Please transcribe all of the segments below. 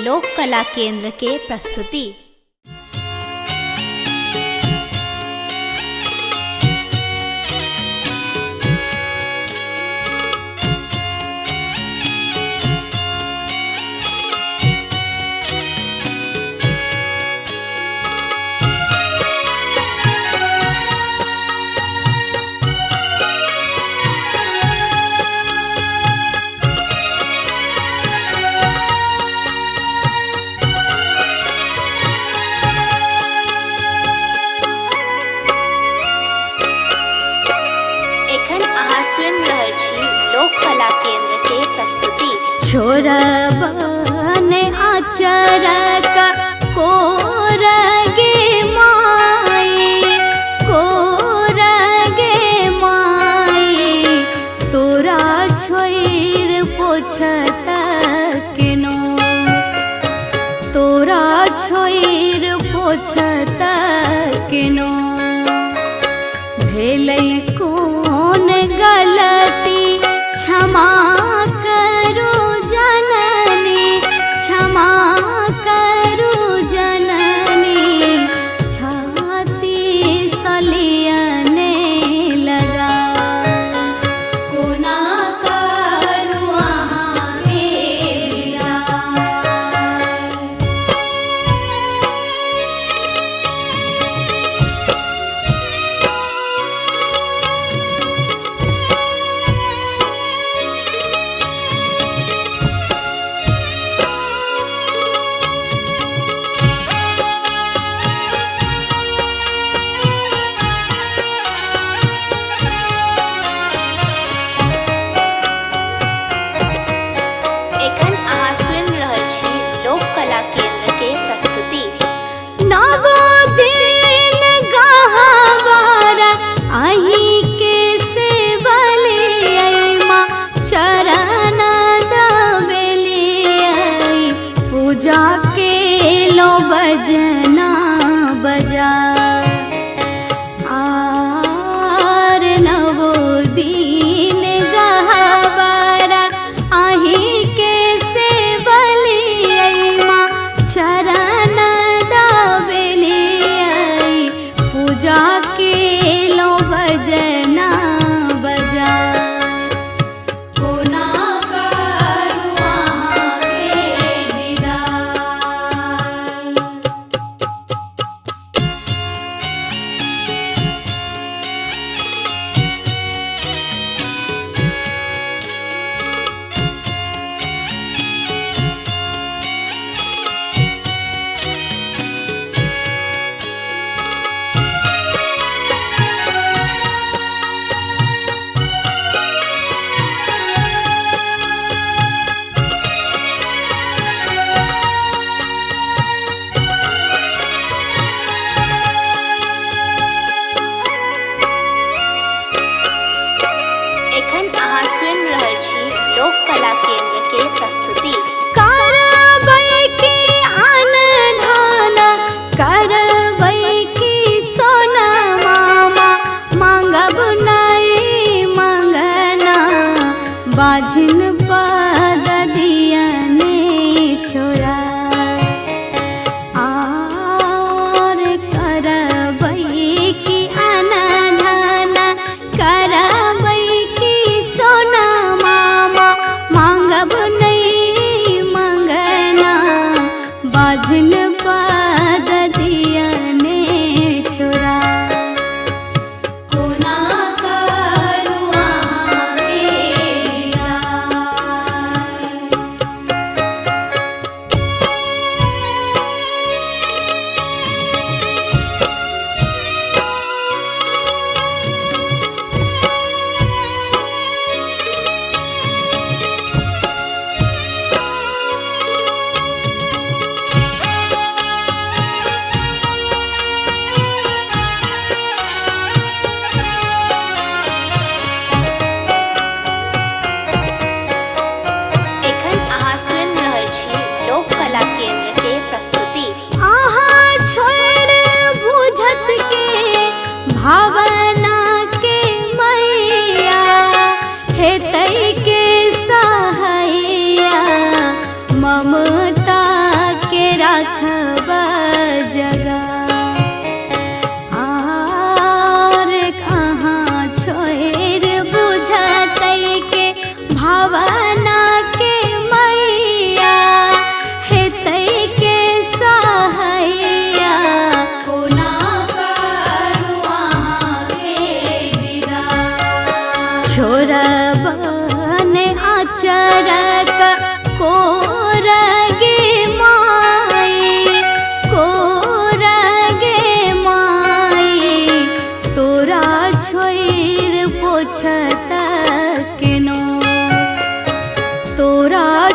लोक कला केंद्र के प्रस्तुति। लोक कला केंद्र के प्रस्तुति। छोरबन आचर का कोरगे माई, कोरगे माई, तोरा छोइर पोछत केनो, तोरा छोइर पोछत केनो। भेलै कौन गलती क्षमा करो जननी, क्षमा करो जननी, छाती सलियने लगा। कोना करू अहाँ के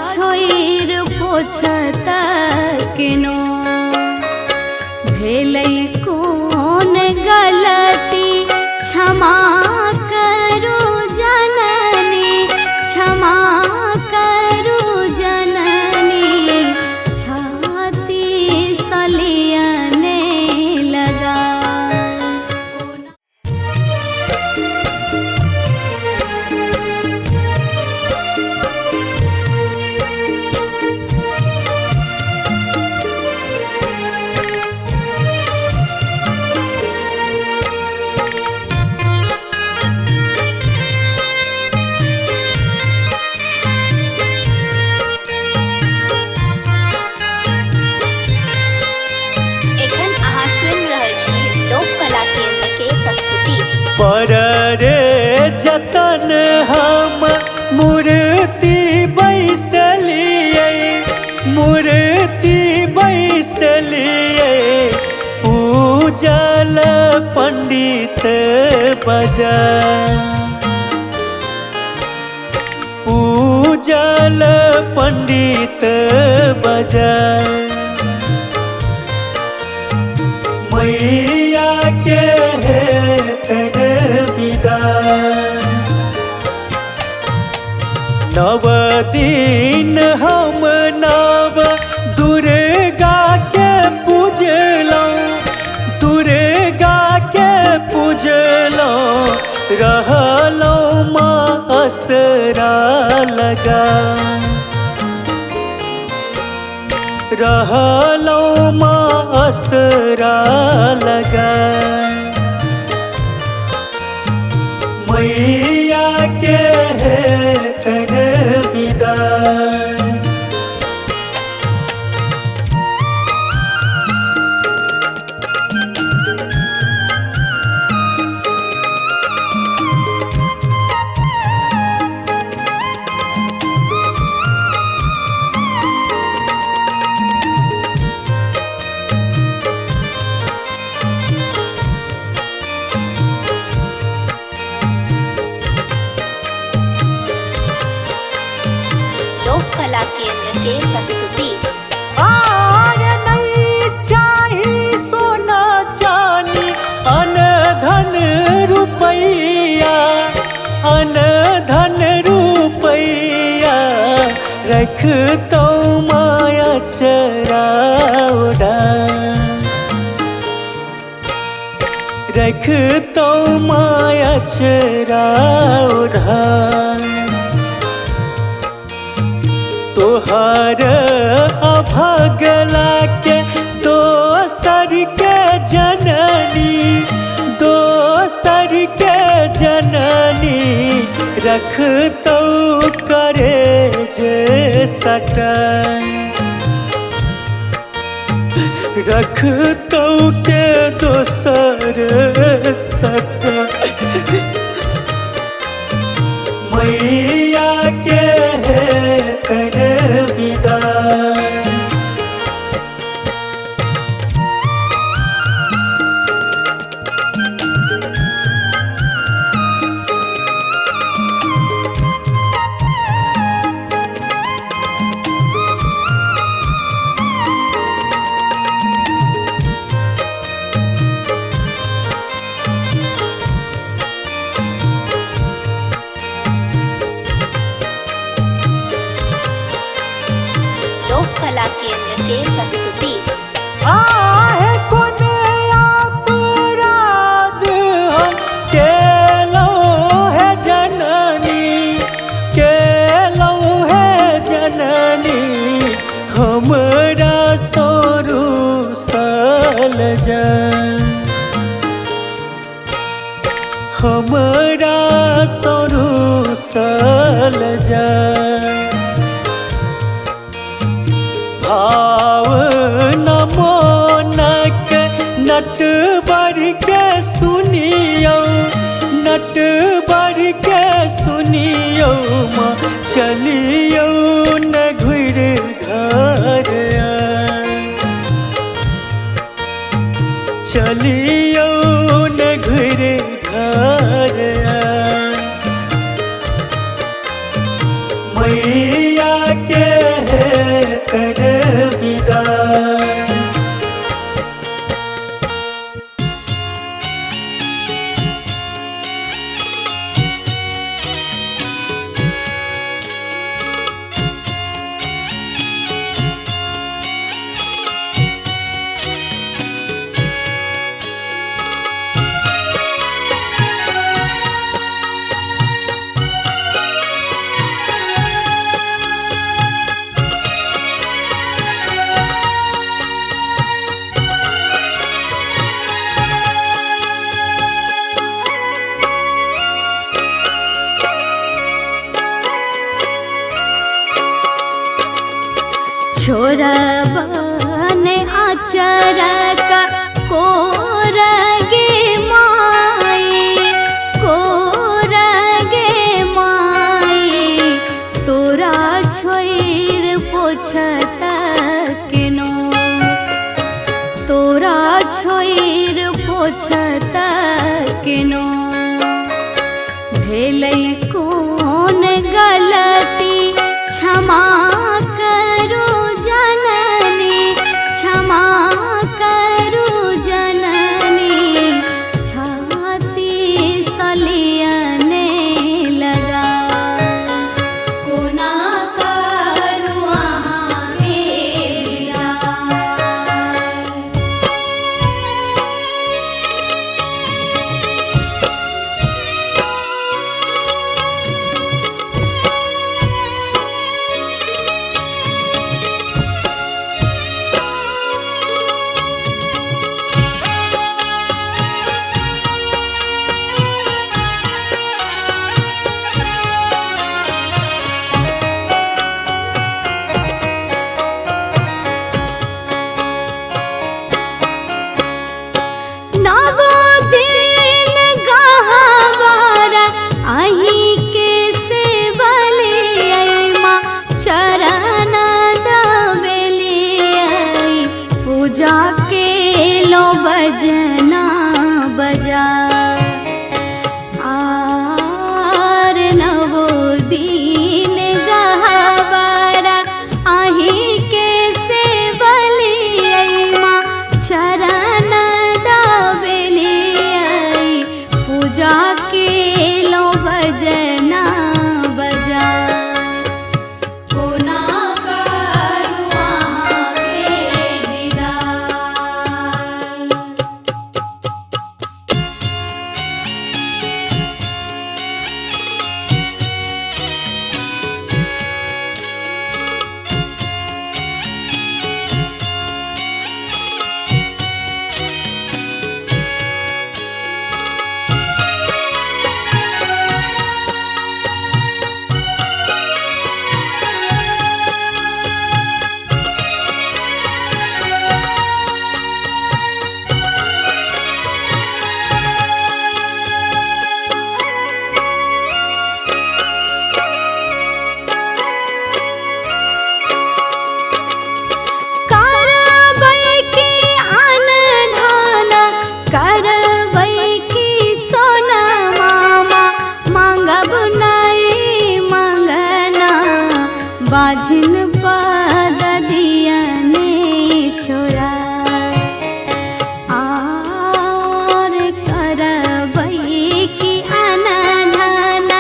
छोइर पोछत केनो भेलै कोन गलती क्षमा करू जननी क्षमा करू जननी छाती सलियने लगा पर रे जतन हम मूर्ति बैसलिए मूर्ति बैसलिए पूजल पंडित बजा पूजल पंडित बजा मैया के नव दिन हम नव दुर्गा के पूजलौं दुर्गा के पूजलौं रहलौं माँ असरा लगा रहलौं माँ असरा लगा मैया के तन विदा कला केंद्र के प्रस्तुति। नहीं चाहिए सोना चांदी अन धन रुपैया अन धन रुपैया रख तो माया चराउडा रख तो माया चराउडा तोहर अभगला के दोसर के जननी दोसर के जननी रख तो करे जे सटन रख तो के दोसर सटन मैया के कर विदा कला केंद्र के प्रस्तुति। आहे कोन अपराध हम केलौ है जननी केलौ है जननी हमरा सोरू सल जन हमरा सोरू सल जन भाव नमोनक नट बर के सुनियो नट बर के सुनियो माँ चलियो न घुर घर चलियो न घुर घर मैया के छोरबन आचरक कोरगे माई, कोरगे माई, तोरा छोइर पोछत केनो, तोरा छोइर पोछत केनो। भेलै कोन गलती क्षमा करू जननी, क्षमा करू जननी, छाती सलियने लगा। कोना करू अहाँ के विदाई। जाके लो बजना बजा आर नवो दिन गहवारा आही के से बलियै माँ चरण दबेलियै पूजा के लो बजना बजा। बाझिन पद दियने छोरा आर करबै की अनधन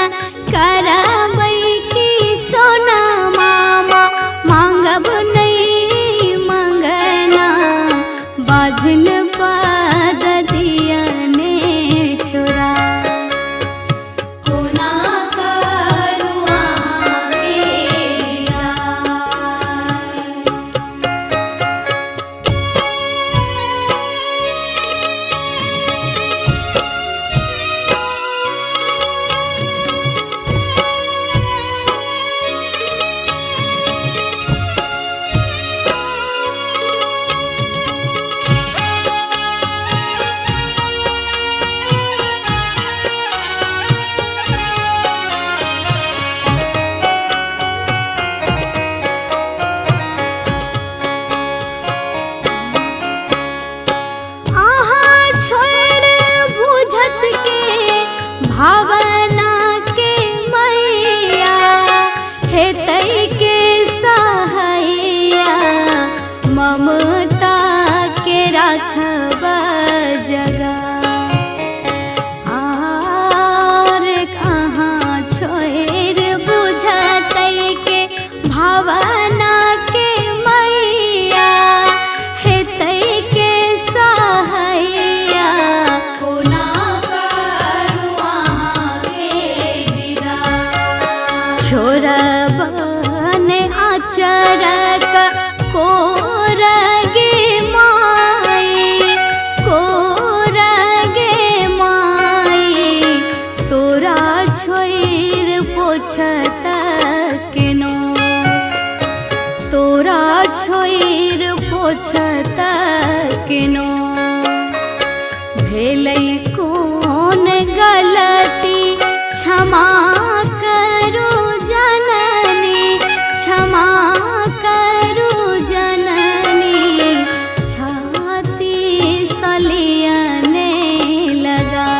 करबै की सोना मामा मांगब नहीं मंगना बाझिन पद दियने छोरा। भावना के मैया हेतै के सहैया ममता के रखब जगा आर कहाँ छोड़ बुझतै के भावना के मैया हेतै के सहैया। छोरबन आचरक कोरगे माई, कोरगे माई, तोरा छोइर पोछत केनो, तोरा छोइर पोछत किनो भेलै कोन गलती क्षमा करू जननी क्षमा करू जननी छाती सलियने लगा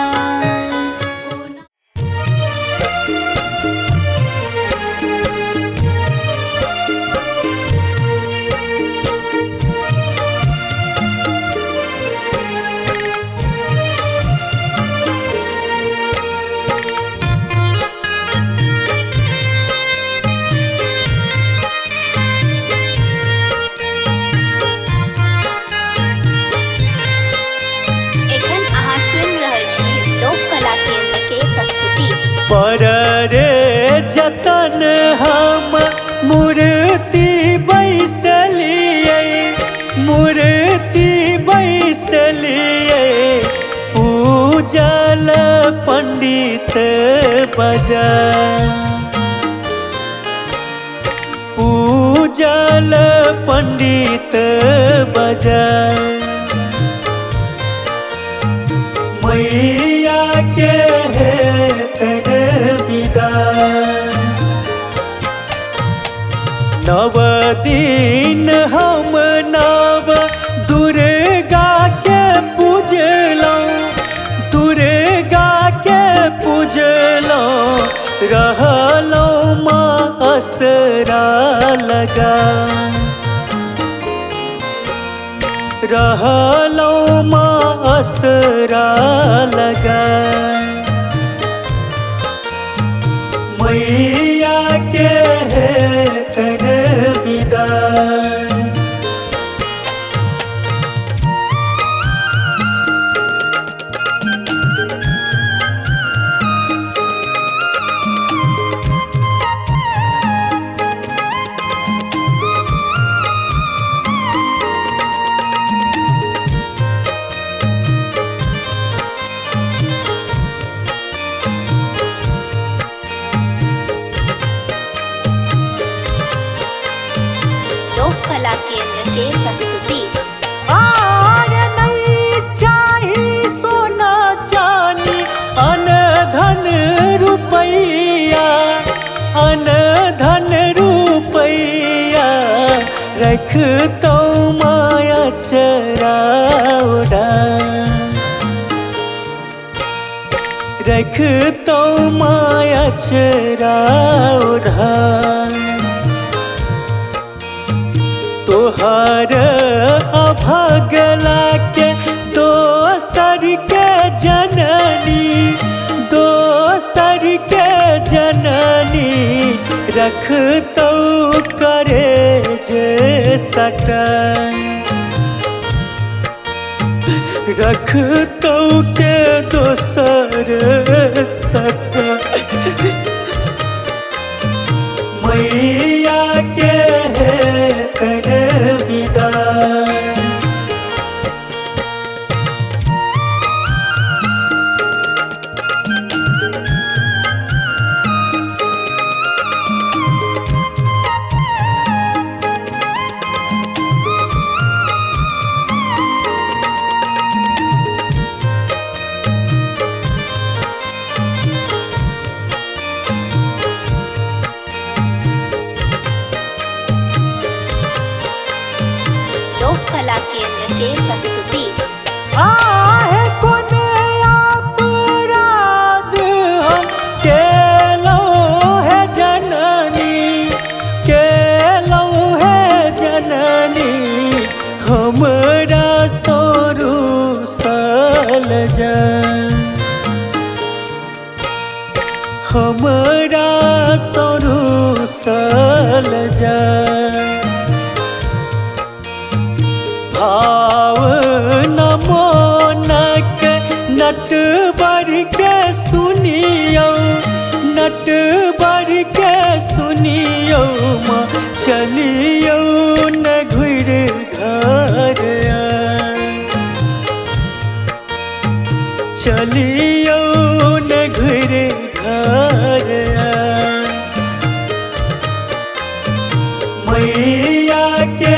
एखन अहाँ सुनि रहल छी लोक कला केंद्र के प्रस्तुति। पर रे जतन हम मूर्ति बैसलिए मूर्ति बैसलिए पूजल पंडित बजा पूजल पंडित बजा मैया के हेतन विदा नव दिन हम नव दुर्गा के पूजलौं दुर्गा के पूजलौं रहलौं माँ असरा लगा रहलौं माँ असरा लगा मैया के हेतन विदा लोक कला केंद्र के प्रस्तुति। आर नहीं चाही सोना चानी अन धन रुपैया अन धन रुपैया रख तो माया चराउडा रख तो माया चराउडा तोहर अभगला के दोसर के जननी दोसर के जननी रख तो करे जे सटन रख तो के दोसर सटन मैया के हेतन विदा लोक कला केंद्र के प्रस्तुति। आहे कोन अपराध हम केलौं है जननी केलौं है जननी हमरा सोरू सल जन हमरा सोरू सल जन भाव नमोनक नट बढ़ के सुनियो नट बढ़ के सुनियो माँ चलियो न घुर घर चलियो न घुर घर मैया के